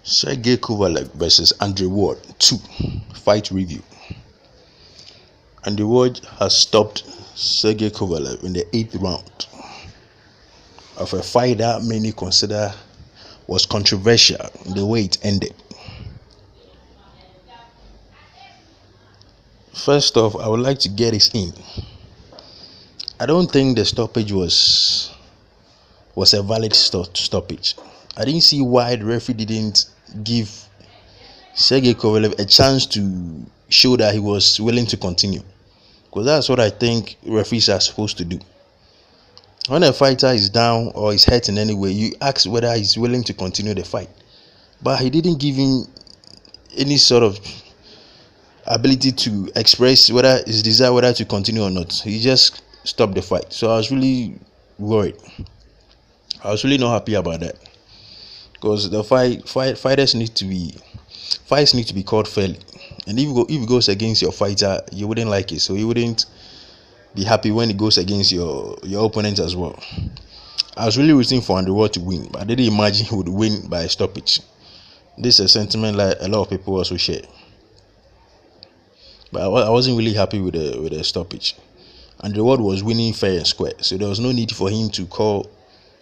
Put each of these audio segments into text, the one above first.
Sergey Kovalev versus Andre Ward 2 fight review. Andre Ward has stopped Sergey Kovalev in the 8th round of a fight that many consider was controversial in the way it ended. First off, I would like to get this in. I don't think the stoppage was a valid stoppage. I didn't see why the referee didn't give Sergey Kovalev a chance to show that he was willing to continue, because that's what I think referees are supposed to do. When a fighter is down or is hurt in any way, you ask whether he's willing to continue the fight. But he didn't give him any sort of ability to express whether his desire whether to continue or not. He just stopped the fight. So I was really worried. I was really not happy about that, because the fights need to be called fairly. And if it goes against your fighter, you wouldn't like it. So you wouldn't be happy when it goes against your opponent as well. I was really rooting for Andre Ward to win, but I didn't imagine he would win by a stoppage. This is a sentiment that a lot of people also share. But I wasn't really happy with the stoppage. Andre Ward was winning fair and square, so there was no need for him to call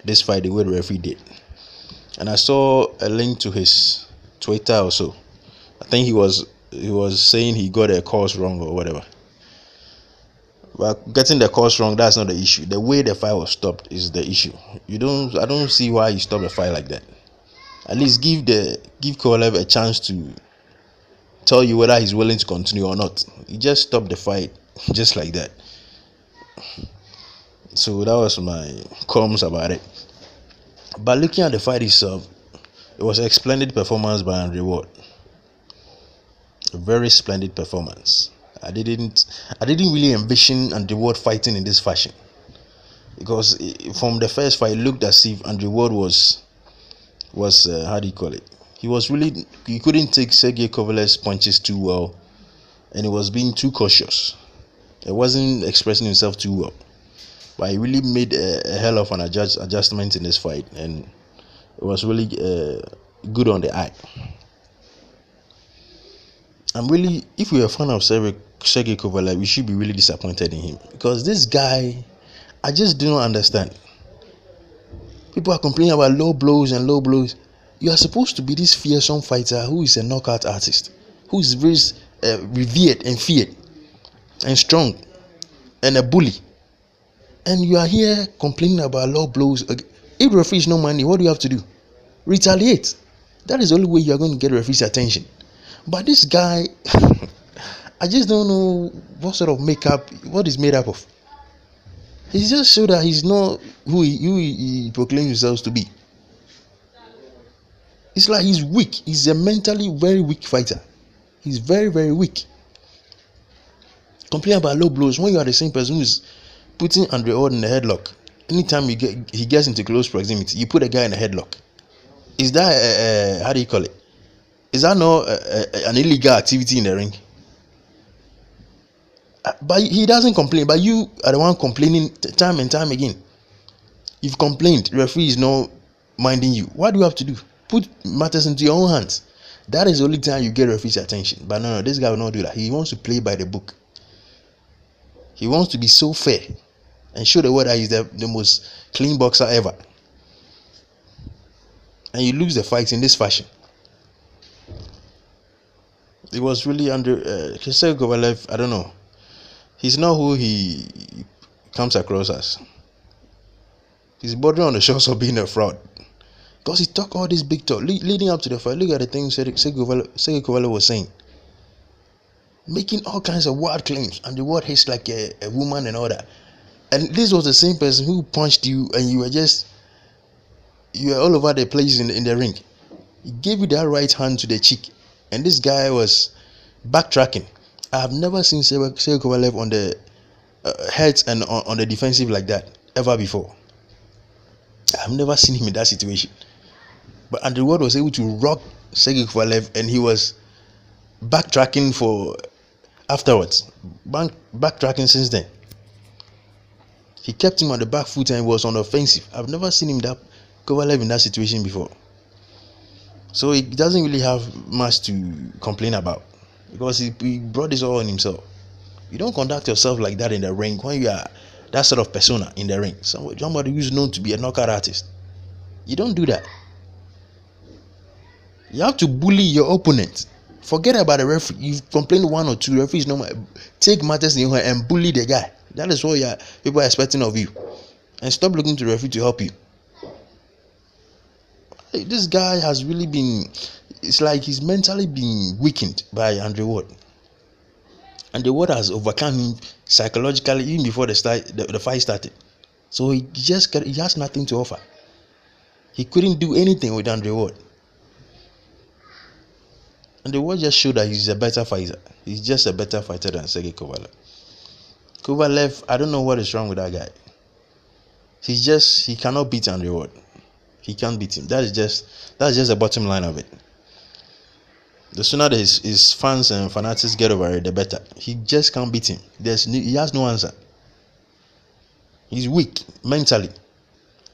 this fight the way the referee did. And I saw a link to his Twitter also. I think he was saying he got a course wrong or whatever. But getting the course wrong, that's not the issue. The way the fight was stopped is the issue. I don't see why you stop the fight like that. At least give Kovalev a chance to tell you whether he's willing to continue or not. He just stopped the fight just like that. So that was my comments about it. But looking at the fight itself, it was a splendid performance by Andre Ward. A very splendid performance. I didn't really envision Andre Ward fighting in this fashion, because from the first fight, it looked as if Andre Ward was how do you call it? He couldn't take Sergey Kovalev's punches too well, and he was being too cautious. He wasn't expressing himself too well. But he really made a hell of an adjustment in this fight, and it was really good on the eye. If you're a fan of Sergey Kovalev, you should be really disappointed in him, because this guy, I just do not understand. People are complaining about low blows. You are supposed to be this fearsome fighter who is a knockout artist, who is very revered and feared and strong and a bully. And you are here complaining about low blows. If the referee is no money, what do you have to do? Retaliate. That is the only way you are going to get the referee's attention. But this guy, I just don't know what sort of what he's made up of. He just showed that he's not who he proclaims himself to be. It's like he's weak. He's a mentally very weak fighter. He's very, very weak. Complaining about low blows when you are the same person who's putting Andre Ward in a headlock. Anytime he gets into close proximity, you put a guy in a headlock. Is that how do you call it? Is that not an illegal activity in the ring? But he doesn't complain. But you are the one complaining time and time again. You've complained. The referee is not minding you. What do you have to do? Put matters into your own hands. That is the only time you get referee's attention. But no, this guy will not do that. He wants to play by the book. He wants to be so fair and show the world that he's the most clean boxer ever. And you lose the fight in this fashion. It was really Sergey Kovalev, I don't know. He's not who he comes across as. He's bordering on the shores of being a fraud, because he talked all this big talk leading up to the fight. Look at the things Sergey Kovalev was saying, making all kinds of wild claims, and the word hits like a woman and all that. And this was the same person who punched you, and you were all over the place in the ring. He gave you that right hand to the cheek, and this guy was backtracking. I have never seen Sergey Kovalev on the heads and on the defensive like that ever before. I've never seen him in that situation. But Andre Ward was able to rock Sergey Kovalev, and he was backtracking for afterwards. Backtracking since then. He kept him on the back foot and was on the offensive. I've never seen Kovalev in that situation before. So he doesn't really have much to complain about because he brought this all on himself. You don't conduct yourself like that in the ring when you are that sort of persona in the ring. Somebody who's known to be a knockout artist. You don't do that. You have to bully your opponent. Forget about the referee. You've complained one or two. Referees no take matters in your hand and bully the guy. That is what people are expecting of you. And stop looking to the referee to help you. This guy has really been. It's like he's mentally been weakened by Andre Ward. And the Ward has overcome him psychologically even before the fight started. So he has nothing to offer. He couldn't do anything with Andre Ward. And the Ward just showed that he's a better fighter. He's just a better fighter than Sergey Kovalev. Kovalev, I don't know what is wrong with that guy. He cannot beat Andre Ward. He can't beat him. That's just the bottom line of it. The sooner his fans and fanatics get over it, the better. He just can't beat him. He has no answer. He's weak mentally,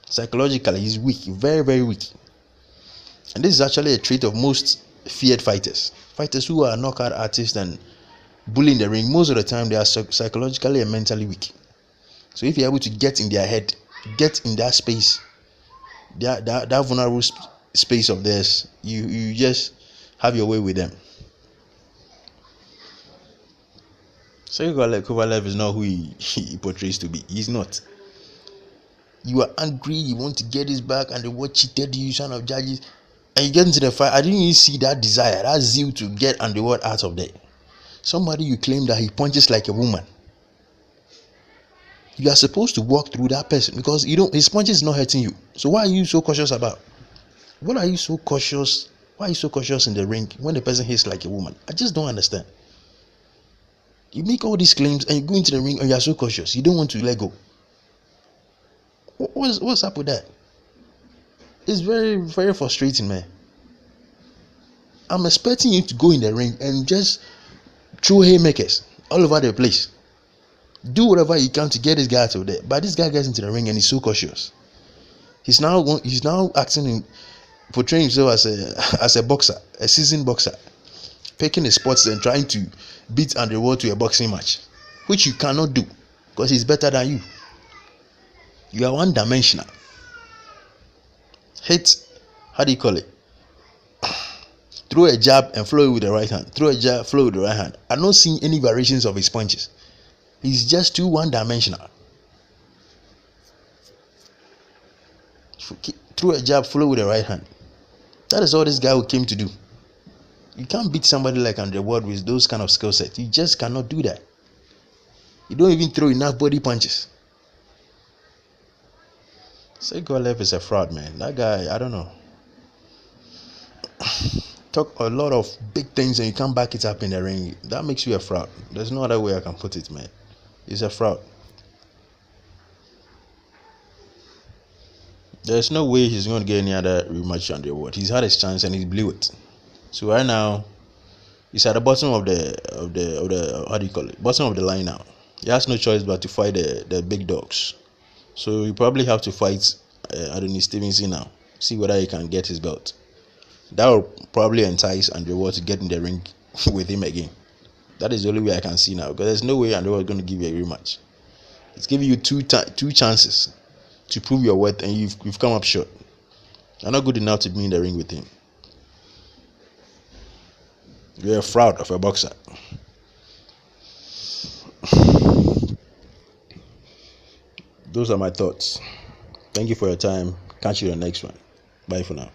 psychologically. He's weak, very very weak. And this is actually a trait of most feared fighters. Fighters who are knockout artists and bully in the ring. Most of the time, they are psychologically and mentally weak. So if you're able to get in their head, get in that space, that vulnerable space of theirs, you just have your way with them. Sergey Kovalev is not who he portrays to be. He's not. You are angry, you want to get his back, and the word cheated you, son of judges, and you get into the fight. I didn't even see that desire, that zeal to get Andre Ward out of there. Somebody you claim that he punches like a woman. You are supposed to walk through that person because his punches is not hurting you. So why are you so cautious about? What are you so cautious? Why are you so cautious in the ring when the person hits like a woman? I just don't understand. You make all these claims and you go into the ring and you are so cautious. You don't want to let go. What's up with that? It's very, very frustrating, man. I'm expecting you to go in the ring and just throw haymakers all over the place. Do whatever you can to get this guy out of there. But this guy gets into the ring and he's so cautious. He's now acting portraying himself as a boxer, a seasoned boxer, picking his spots and trying to beat Andre Ward to a boxing match, which you cannot do because he's better than you. You are one-dimensional. How do you call it? Throw a jab and flow it with the right hand. Throw a jab, flow with the right hand. I'm not seeing any variations of his punches. He's just too one-dimensional. Throw a jab, flow with the right hand. That is all this guy came to do. You can't beat somebody like Andre Ward with those kind of skill sets. You just cannot do that. You don't even throw enough body punches. Sergey Kovalev is a fraud, man. That guy, I don't know. Talk a lot of big things and you can't back it up in the ring. That makes you a fraud. There's no other way I can put it, man. He's a fraud. There's no way he's going to get any other rematch on the award. He's had his chance and he blew it. So right now, he's at the bottom of the how do you call it? Bottom of the line now. He has no choice but to fight the big dogs. So you probably have to fight Adonis Stevenson now. See whether he can get his belt. That will probably entice Andre Ward to get in the ring with him again. That is the only way I can see now. Because there's no way Andre Ward is going to give you a rematch. It's giving you two chances to prove your worth, and you've come up short. You're not good enough to be in the ring with him. You're a fraud of a boxer. Those are my thoughts. Thank you for your time. Catch you on the next one. Bye for now.